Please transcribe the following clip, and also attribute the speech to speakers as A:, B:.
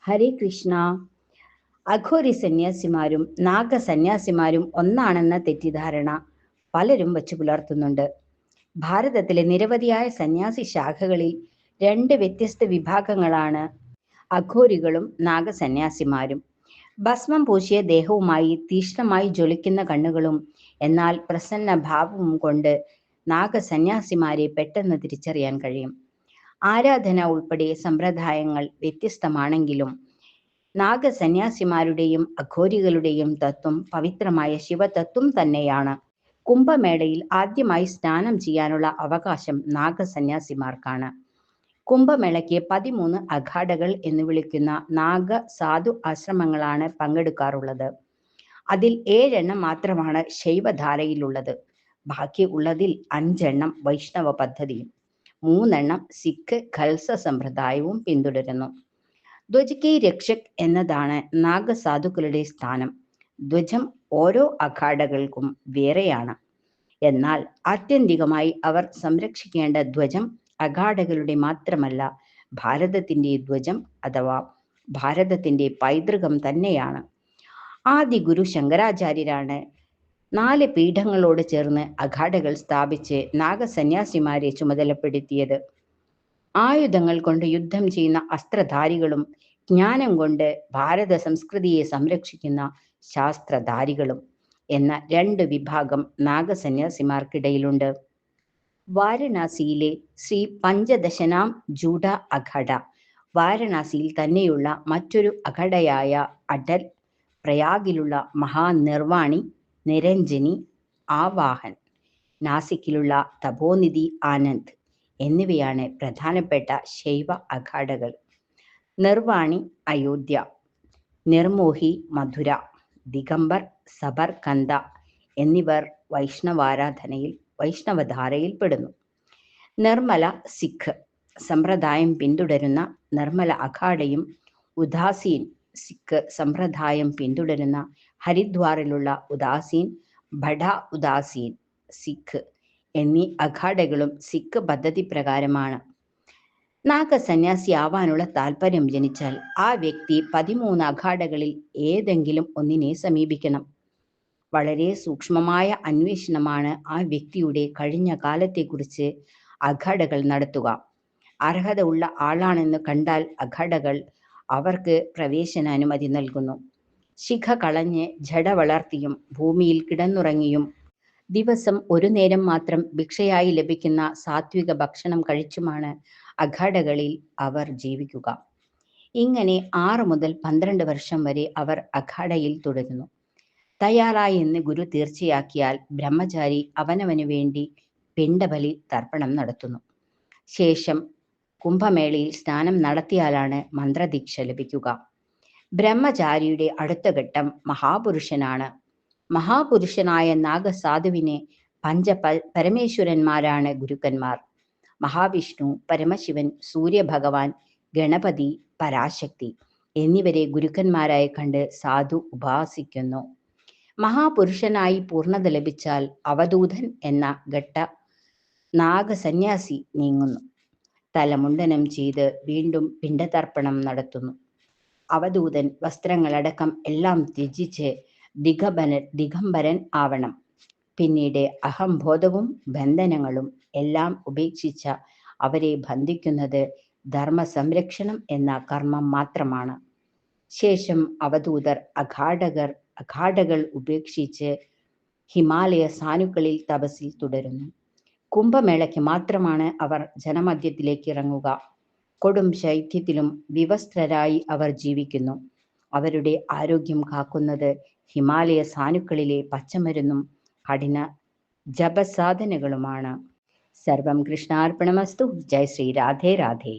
A: ഹരേ കൃഷ്ണ. അഘോരി സന്യാസിമാരും നാഗസന്യാസിമാരും ഒന്നാണെന്ന തെറ്റിദ്ധാരണ പലരും വച്ചു പുലർത്തുന്നുണ്ട്. ഭാരതത്തിലെ നിരവധിയായ സന്യാസി ശാഖകളിൽ രണ്ട് വ്യത്യസ്ത വിഭാഗങ്ങളാണ് അഘോരികളും നാഗസന്യാസിമാരും. ഭസ്മം പൂശിയ ദേഹവുമായി തീക്ഷ്ണമായി ജ്വലിക്കുന്ന കണ്ണുകളും എന്നാൽ പ്രസന്ന ഭാവവും കൊണ്ട് നാഗസന്യാസിമാരെ പെട്ടെന്ന് തിരിച്ചറിയാൻ കഴിയും. ആരാധന ഉൾപ്പെടെ സമ്പ്രദായങ്ങൾ വ്യത്യസ്തമാണെങ്കിലും നാഗസന്യാസിമാരുടെയും അഘോരികളുടെയും തത്വം പവിത്രമായ ശിവതത്വം തന്നെയാണ്. കുംഭമേളയിൽ ആദ്യമായി സ്നാനം ചെയ്യാനുള്ള അവകാശം നാഗസന്യാസിമാർക്കാണ്. കുംഭമേളയ്ക്ക് 13 അഖാഡകൾ എന്ന് വിളിക്കുന്ന നാഗ സാധു ആശ്രമങ്ങളാണ് പങ്കെടുക്കാറുള്ളത്. അതിൽ 7 മാത്രമാണ് ശൈവധാരയിലുള്ളത്. ബാക്കി ഉള്ളതിൽ 5 വൈഷ്ണവ പദ്ധതിയും 3 സിഖ് ഖൽസ സമ്പ്രദായവും പിന്തുടരുന്നു. ധ്വജ് കി രക്ഷക് എന്നതാണ് നാഗസാധുക്കളുടെ സ്ഥാനം. ധ്വജം ഓരോ അഖാഡകൾക്കും വേറെയാണ്. എന്നാൽ ആത്യന്തികമായി അവർ സംരക്ഷിക്കേണ്ട ധ്വജം അഖാഡകളുടെ മാത്രമല്ല, ഭാരതത്തിന്റെ ധ്വജം അഥവാ ഭാരതത്തിന്റെ പൈതൃകം തന്നെയാണ്. ആദി ഗുരു ശങ്കരാചാര്യരാണ് 4 പീഠങ്ങളോട് ചേർന്ന് അഖാഡകൾ സ്ഥാപിച്ച് നാഗസന്യാസിമാരെ ചുമതലപ്പെടുത്തിയത്. ആയുധങ്ങൾ കൊണ്ട് യുദ്ധം ചെയ്യുന്ന അസ്ത്രധാരികളും ജ്ഞാനം കൊണ്ട് ഭാരത സംസ്കൃതിയെ സംരക്ഷിക്കുന്ന ശാസ്ത്രധാരികളും എന്ന 2 വിഭാഗം നാഗസന്യാസിമാർക്കിടയിലുണ്ട്. വാരണാസിയിലെ ശ്രീ പഞ്ചദശനാം ജൂഡ അഖാഡ വാരണാസിയിൽ തന്നെയുള്ള മറ്റൊരു അഖാഡയായ അടൽ, പ്രയാഗിലുള്ള മഹാനിർവാണി, നിരഞ്ജനി, ആവാഹൻ, നാസിക്കിലുള്ള തപോനിധി ആനന്ദ് എന്നിവയാണ് പ്രധാനപ്പെട്ട ശൈവ അഖാഡകൾ. നിർവാണി അയോധ്യ, നിർമോഹി മധുര, ദിഗംബർ സബർകന്ത എന്നിവർ വൈഷ്ണവധാരയിൽ പെടുന്നു. നിർമ്മല സിഖ് സമ്പ്രദായം പിന്തുടരുന്ന നിർമ്മല അഖാഡയും ഉദാസീൻ സിഖ് സമ്പ്രദായം പിന്തുടരുന്ന ഹരിദ്വാറിലുള്ള ഉദാസീൻ, ബഡ ഉദാസീൻ സിഖ് എന്നീ അഖാഡകളും സിഖ് പദ്ധതി പ്രകാരമാണ്. നാഗസന്യാസി ആവാനുള്ള താല്പര്യം ജനിച്ചാൽ ആ വ്യക്തി 13 അഖാഡകളിൽ ഏതെങ്കിലും ഒന്നിനെ സമീപിക്കണം. വളരെ സൂക്ഷ്മമായ അന്വേഷണമാണ് ആ വ്യക്തിയുടെ കഴിഞ്ഞ കാലത്തെക്കുറിച്ച് അഖാഡകൾ നടത്തുക. അർഹത ഉള്ള ആളാണെന്ന് കണ്ടാൽ അഖാഡകൾ അവർക്ക് പ്രവേശനാനുമതി നൽകുന്നു. ശിഖ കളഞ്ഞ് ജട വളർത്തിയും ഭൂമിയിൽ കിടന്നുറങ്ങിയും ദിവസം 1 നേരം മാത്രം ഭിക്ഷയായി ലഭിക്കുന്ന സാത്വിക ഭക്ഷണം കഴിച്ചുമാണ് അഖാഡകളിൽ അവർ ജീവിക്കുക. ഇങ്ങനെ 6 മുതൽ 12 വർഷം വരെ അവർ അഖാഡയിൽ തുടരുന്നു. തയ്യാറായി എന്ന് ഗുരു തീർച്ചയാക്കിയാൽ ബ്രഹ്മചാരി അവനവന് വേണ്ടി പിണ്ടബലി തർപ്പണം നടത്തുന്നു. ശേഷം കുംഭമേളയിൽ സ്നാനം നടത്തിയാലാണ് മന്ത്രദീക്ഷ ലഭിക്കുക. ബ്രഹ്മചാരിയുടെ അടുത്ത ഘട്ടം മഹാപുരുഷനാണ്. മഹാപുരുഷനായ നാഗസാധുവിന് പരമേശ്വരന്മാരാണ് ഗുരുക്കന്മാർ. മഹാവിഷ്ണു, പരമശിവൻ, സൂര്യഭഗവാൻ, ഗണപതി, പരാശക്തി എന്നിവരെ ഗുരുക്കന്മാരായി കണ്ട് സാധു ഉപാസിക്കുന്നു. മഹാപുരുഷനായി പൂർണ്ണത ലഭിച്ചാൽ അവധൂതൻ എന്ന ഘട്ട നാഗസന്യാസി നീങ്ങുന്നു. തലമുണ്ടനം ചെയ്ത് വീണ്ടും പിണ്ടതർപ്പണം നടത്തുന്നു. അവധൂതൻ വസ്ത്രങ്ങളടക്കം എല്ലാം ത്യജിച്ച് ദിഗംബരൻ ആവണം. പിന്നീട് അഹംബോധവും ബന്ധനങ്ങളും എല്ലാം ഉപേക്ഷിച്ച അവരെ ബന്ധിക്കുന്നത് ധർമ്മ സംരക്ഷണം എന്ന കർമ്മം മാത്രമാണ്. ശേഷം അവധൂതർ അഖാഡകൾ ഉപേക്ഷിച്ച് ഹിമാലയ സാനുക്കളിൽ തപസ്സിൽ തുടരുന്നു. കുംഭമേളയ്ക്ക് മാത്രമാണ് അവർ ജനമധ്യത്തിലേക്ക് ഇറങ്ങുക. കൊടും ശൈത്യത്തിലും വിവസ്ത്രരായി അവർ ജീവിക്കുന്നു. അവരുടെ ആരോഗ്യം കാക്കുന്നത് ഹിമാലയ സാനുക്കളിലെ പച്ചമരുന്നും കഠിന ജപസാധനകളുമാണ്. സർവം കൃഷ്ണാർപ്പണമസ്തു. ജയ് ശ്രീ രാധേ രാധേ.